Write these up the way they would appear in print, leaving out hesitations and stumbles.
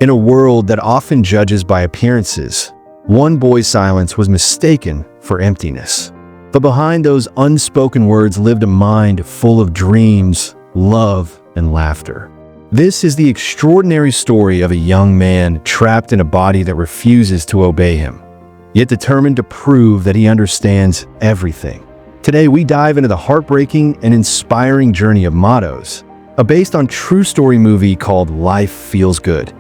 In a world that often judges by appearances, one boy's silence was mistaken for emptiness. But behind those unspoken words lived a mind full of dreams, love, and laughter. This is the extraordinary story of a young man trapped in a body that refuses to obey him, yet determined to prove that he understands everything. Today, we dive into the heartbreaking and inspiring journey of Matos, a based on true story movie called Life Feels Good.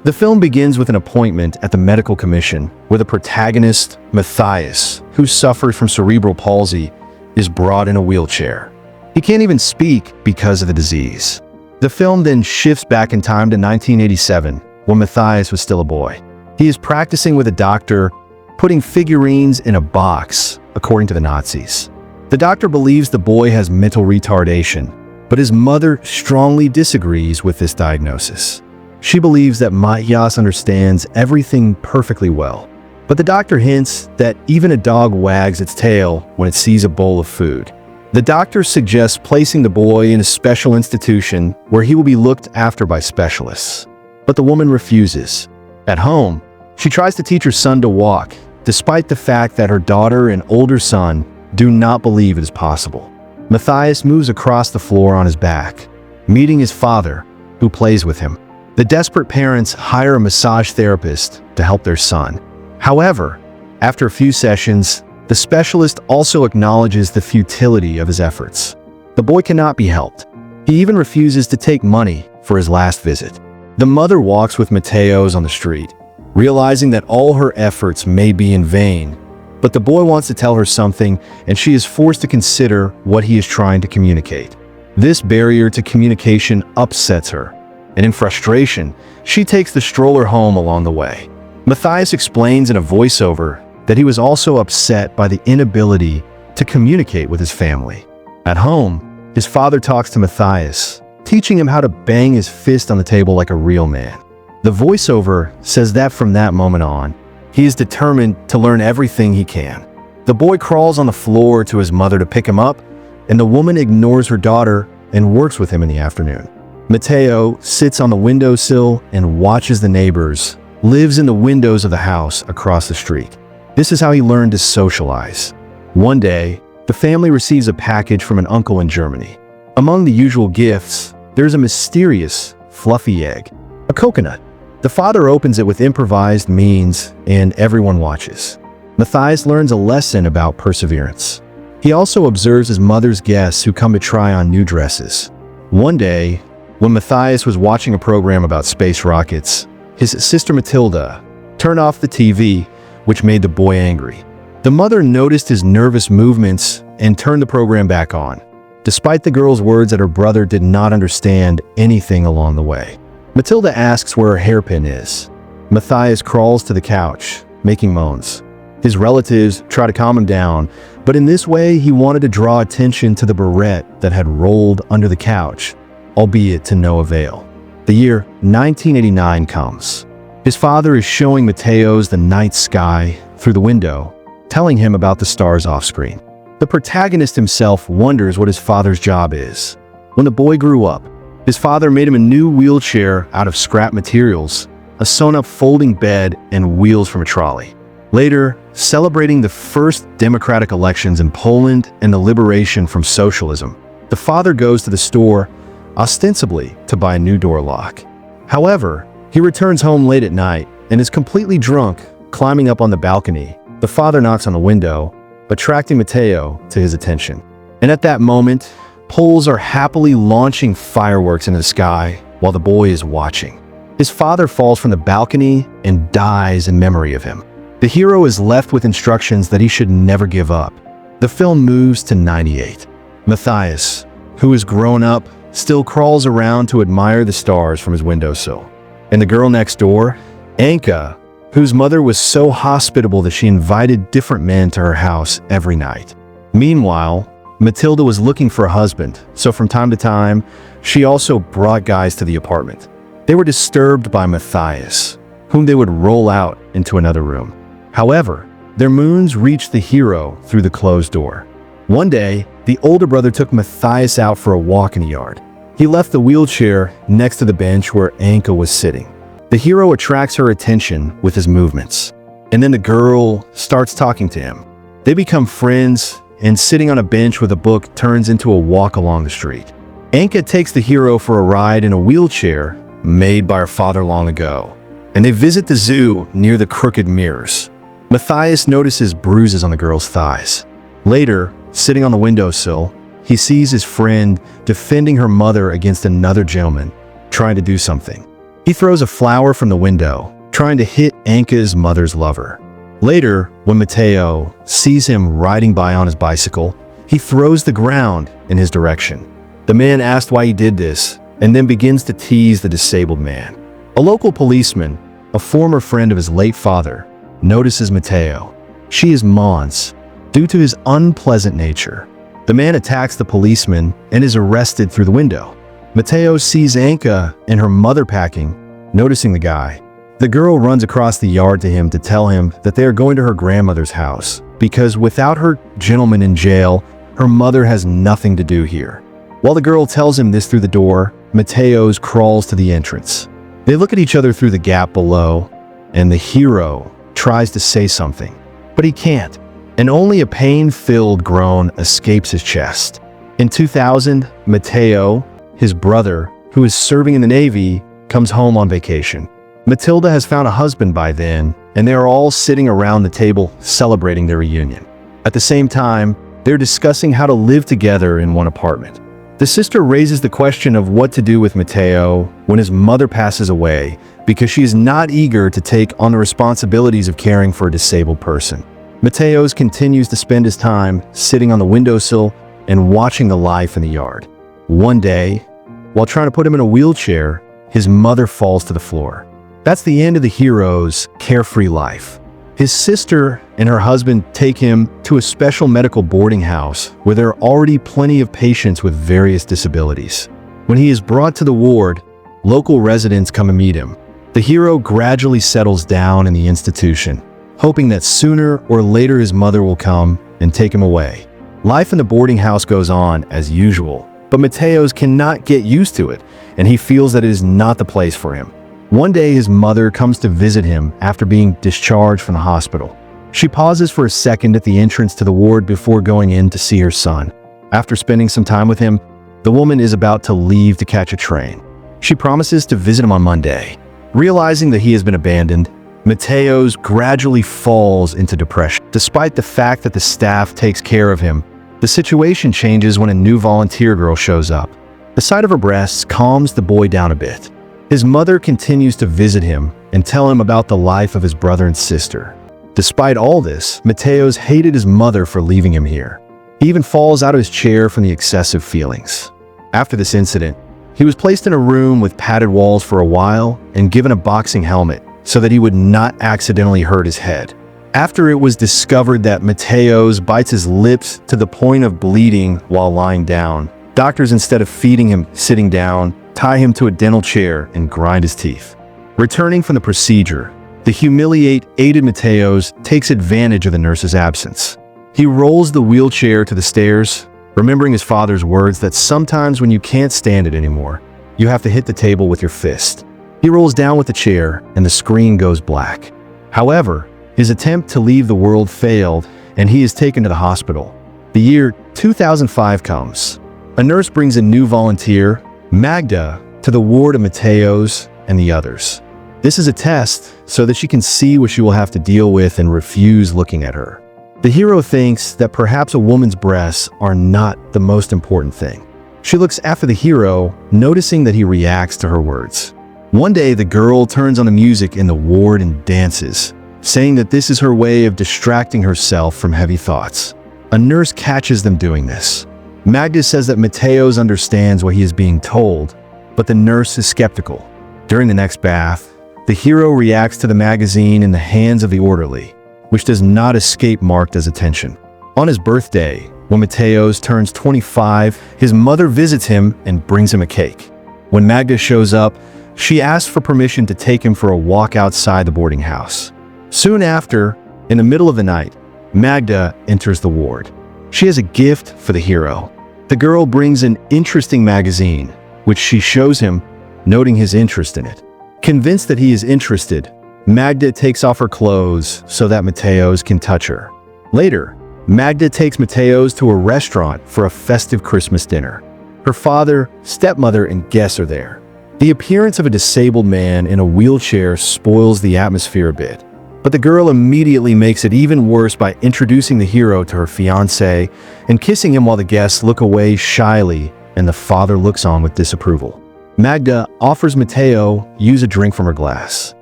The film begins with an appointment at the medical commission where the protagonist, Matthias, who suffers from cerebral palsy, is brought in a wheelchair. He can't even speak because of the disease. The film then shifts back in time to 1987, when Matthias was still a boy. He is practicing with a doctor, putting figurines in a box, according to the Nazis. The doctor believes the boy has mental retardation, but his mother strongly disagrees with this diagnosis. She believes that Matthias understands everything perfectly well, but the doctor hints that even a dog wags its tail when it sees a bowl of food. The doctor suggests placing the boy in a special institution where he will be looked after by specialists, but the woman refuses. At home, she tries to teach her son to walk, despite the fact that her daughter and older son do not believe it is possible. Matthias moves across the floor on his back, meeting his father, who plays with him. The desperate parents hire a massage therapist to help their son. However, after a few sessions, the specialist also acknowledges the futility of his efforts. The boy cannot be helped. He even refuses to take money for his last visit. The mother walks with Mateos on the street, realizing that all her efforts may be in vain. But the boy wants to tell her something, and she is forced to consider what he is trying to communicate. This barrier to communication upsets her, and in frustration, she takes the stroller home along the way. Matthias explains in a voiceover that he was also upset by the inability to communicate with his family. At home, his father talks to Matthias, teaching him how to bang his fist on the table like a real man. The voiceover says that from that moment on, he is determined to learn everything he can. The boy crawls on the floor to his mother to pick him up, and the woman ignores her daughter and works with him in the afternoon. Mateo sits on the windowsill and watches the neighbors, lives in the windows of the house across the street. This is how he learned to socialize. One day, the family receives a package from an uncle in Germany. Among the usual gifts, there's a mysterious, fluffy egg, a coconut. The father opens it with improvised means, and everyone watches. Matthias learns a lesson about perseverance. He also observes his mother's guests who come to try on new dresses. One day, when Matthias was watching a program about space rockets, his sister Matilda turned off the TV, which made the boy angry. The mother noticed his nervous movements and turned the program back on, despite the girl's words that her brother did not understand anything along the way. Matilda asks where her hairpin is. Matthias crawls to the couch, making moans. His relatives try to calm him down, but in this way he wanted to draw attention to the barrette that had rolled under the couch, albeit to no avail. The year 1989 comes. His father is showing Mateos the night sky through the window, telling him about the stars off-screen. The protagonist himself wonders what his father's job is. When the boy grew up, his father made him a new wheelchair out of scrap materials, a sewn-up folding bed, and wheels from a trolley. Later, celebrating the first democratic elections in Poland and the liberation from socialism, the father goes to the store, ostensibly to buy a new door lock. However, he returns home late at night and is completely drunk, climbing up on the balcony. The father knocks on the window, attracting Mateo to his attention. And at that moment, Poles are happily launching fireworks into the sky while the boy is watching. His father falls from the balcony and dies in memory of him. The hero is left with instructions that he should never give up. The film moves to 98. Matthias, who is grown up, still crawls around to admire the stars from his windowsill. And the girl next door, Anka, whose mother was so hospitable that she invited different men to her house every night. Meanwhile, Matilda was looking for a husband, so from time to time, she also brought guys to the apartment. They were disturbed by Matthias, whom they would roll out into another room. However, their moons reached the hero through the closed door. One day, the older brother took Matthias out for a walk in the yard. He left the wheelchair next to the bench where Anka was sitting. The hero attracts her attention with his movements, and then the girl starts talking to him. They become friends, and sitting on a bench with a book turns into a walk along the street. Anka takes the hero for a ride in a wheelchair made by her father long ago, and they visit the zoo near the crooked mirrors. Matthias notices bruises on the girl's thighs. Later, sitting on the windowsill, he sees his friend defending her mother against another gentleman trying to do something. He throws a flower from the window, trying to hit Anka's mother's lover. Later, when Matteo sees him riding by on his bicycle, he throws the ground in his direction. The man asks why he did this, and then begins to tease the disabled man. A local policeman, a former friend of his late father, notices Matteo. She is Mons, due to his unpleasant nature. The man attacks the policeman and is arrested through the window. Matteo sees Anka and her mother packing, noticing the guy. The girl runs across the yard to him to tell him that they are going to her grandmother's house, because without her gentleman in jail, her mother has nothing to do here. While the girl tells him this through the door, Matteo crawls to the entrance. They look at each other through the gap below, and the hero tries to say something, but he can't, and only a pain-filled groan escapes his chest. In 2000, Matteo, his brother, who is serving in the Navy, comes home on vacation. Matilda has found a husband by then, and they are all sitting around the table celebrating their reunion. At the same time, they're discussing how to live together in one apartment. The sister raises the question of what to do with Matteo when his mother passes away, because she is not eager to take on the responsibilities of caring for a disabled person. Matteo continues to spend his time sitting on the windowsill and watching the life in the yard. One day, while trying to put him in a wheelchair, his mother falls to the floor. That's the end of the hero's carefree life. His sister and her husband take him to a special medical boarding house where there are already plenty of patients with various disabilities. When he is brought to the ward, local residents come and meet him. The hero gradually settles down in the institution, hoping that sooner or later his mother will come and take him away. Life in the boarding house goes on as usual, but Matteo cannot get used to it, and he feels that it is not the place for him. One day, his mother comes to visit him after being discharged from the hospital. She pauses for a second at the entrance to the ward before going in to see her son. After spending some time with him, the woman is about to leave to catch a train. She promises to visit him on Monday. Realizing that he has been abandoned, Matteo gradually falls into depression. Despite the fact that the staff takes care of him, the situation changes when a new volunteer girl shows up. The sight of her breasts calms the boy down a bit. His mother continues to visit him and tell him about the life of his brother and sister. Despite all this, Matteo hated his mother for leaving him here. He even falls out of his chair from the excessive feelings. After this incident, he was placed in a room with padded walls for a while and given a boxing helmet so that he would not accidentally hurt his head. After it was discovered that Matteo bites his lips to the point of bleeding while lying down, doctors, instead of feeding him sitting down, tie him to a dental chair and grind his teeth. Returning from the procedure, the humiliated Matteo takes advantage of the nurse's absence. He rolls the wheelchair to the stairs, remembering his father's words that sometimes when you can't stand it anymore, you have to hit the table with your fist. He rolls down with the chair and the screen goes black. However, his attempt to leave the world failed and he is taken to the hospital. The year 2005 comes. A nurse brings a new volunteer, Magda, to the ward of Matteo and the others. This is a test so that she can see what she will have to deal with and refuse looking at her. The hero thinks that perhaps a woman's breasts are not the most important thing. She looks after the hero, noticing that he reacts to her words. One day, the girl turns on the music in the ward and dances, saying that this is her way of distracting herself from heavy thoughts. A nurse catches them doing this. Magda says that Matteo understands what he is being told, but the nurse is skeptical. During the next bath, the hero reacts to the magazine in the hands of the orderly, which does not escape Magda's attention. On his birthday, when Matteo turns 25, his mother visits him and brings him a cake. When Magda shows up, she asks for permission to take him for a walk outside the boarding house. Soon after, in the middle of the night, Magda enters the ward. She has a gift for the hero. The girl brings an interesting magazine, which she shows him, noting his interest in it. Convinced that he is interested, Magda takes off her clothes so that Mateos can touch her. Later, Magda takes Mateos to a restaurant for a festive Christmas dinner. Her father, stepmother, and guests are there. The appearance of a disabled man in a wheelchair spoils the atmosphere a bit, but the girl immediately makes it even worse by introducing the hero to her fiancé and kissing him while the guests look away shyly and the father looks on with disapproval. Magda offers Mateo use a drink from her glass.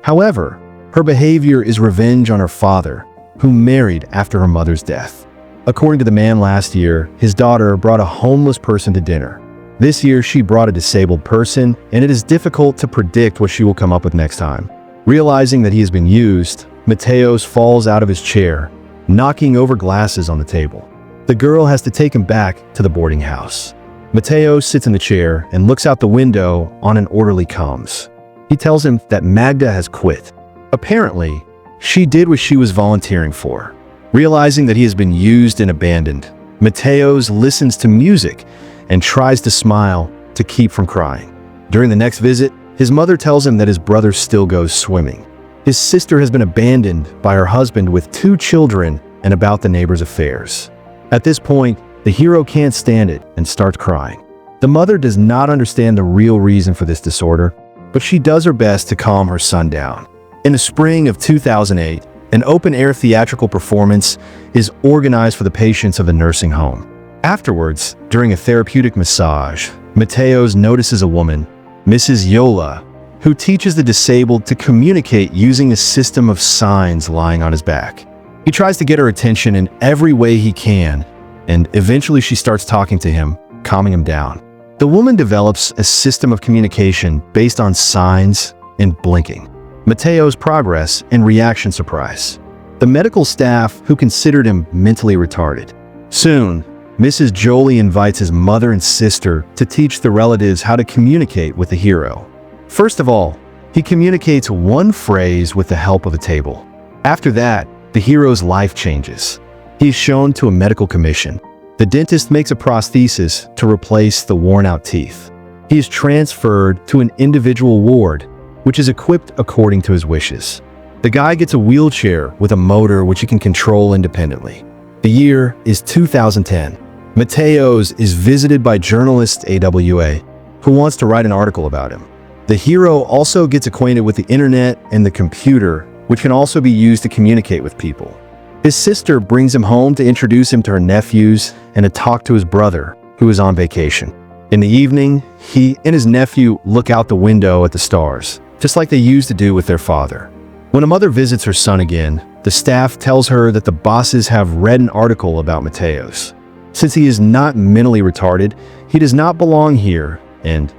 However, her behavior is revenge on her father, who married after her mother's death. According to the man last year, his daughter brought a homeless person to dinner. This year, she brought a disabled person, and it is difficult to predict what she will come up with next time. Realizing that he has been used, Mateos falls out of his chair, knocking over glasses on the table. The girl has to take him back to the boarding house. Mateos sits in the chair and looks out the window on an orderly comes. He tells him that Magda has quit. Apparently, she did what she was volunteering for. Realizing that he has been used and abandoned, Mateos listens to music and tries to smile to keep from crying. During the next visit, his mother tells him that his brother still goes swimming. His sister has been abandoned by her husband with 2 children and about the neighbor's affairs. At this point, the hero can't stand it and starts crying. The mother does not understand the real reason for this disorder, but she does her best to calm her son down. In the spring of 2008, an open-air theatrical performance is organized for the patients of the nursing home. Afterwards, during a therapeutic massage, Mateos notices a woman, Mrs. Yola, who teaches the disabled to communicate using a system of signs lying on his back. He tries to get her attention in every way he can, and eventually she starts talking to him, calming him down. The woman develops a system of communication based on signs and blinking. Mateo's progress and reaction surprise the medical staff who considered him mentally retarded. Soon, Mrs. Jolie invites his mother and sister to teach the relatives how to communicate with the hero. First of all, he communicates one phrase with the help of a table. After that, the hero's life changes. He is shown to a medical commission. The dentist makes a prosthesis to replace the worn-out teeth. He is transferred to an individual ward, which is equipped according to his wishes. The guy gets a wheelchair with a motor which he can control independently. The year is 2010. Mateos is visited by journalist AWA, who wants to write an article about him. The hero also gets acquainted with the internet and the computer, which can also be used to communicate with people. His sister brings him home to introduce him to her nephews and to talk to his brother, who is on vacation. In the evening, he and his nephew look out the window at the stars, just like they used to do with their father. When a mother visits her son again, the staff tells her that the bosses have read an article about Mateos. Since he is not mentally retarded, he does not belong here, and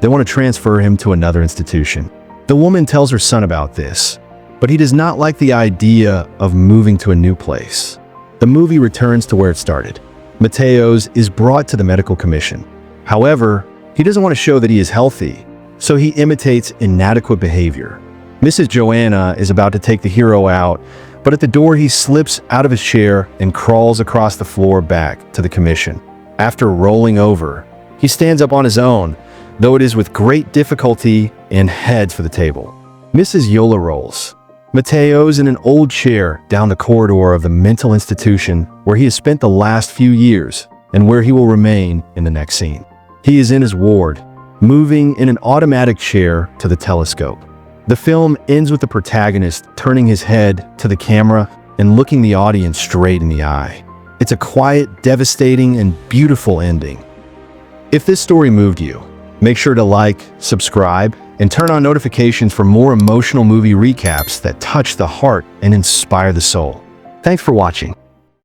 they want to transfer him to another institution. The woman tells her son about this, but he does not like the idea of moving to a new place. The movie returns to where it started. Mateos is brought to the medical commission. However, he doesn't want to show that he is healthy, so he imitates inadequate behavior. Mrs. Joanna is about to take the hero out, but at the door he slips out of his chair and crawls across the floor back to the commission. After rolling over, he stands up on his own, though it is with great difficulty, and heads for the table. Mrs. Yola rolls Mateos in an old chair down the corridor of the mental institution where he has spent the last few years and where he will remain in the next scene. He is in his ward, moving in an automatic chair to the telescope. The film ends with the protagonist turning his head to the camera and looking the audience straight in the eye. It's a quiet, devastating, and beautiful ending. If this story moved you, make sure to like, subscribe, and turn on notifications for more emotional movie recaps that touch the heart and inspire the soul. Thanks for watching.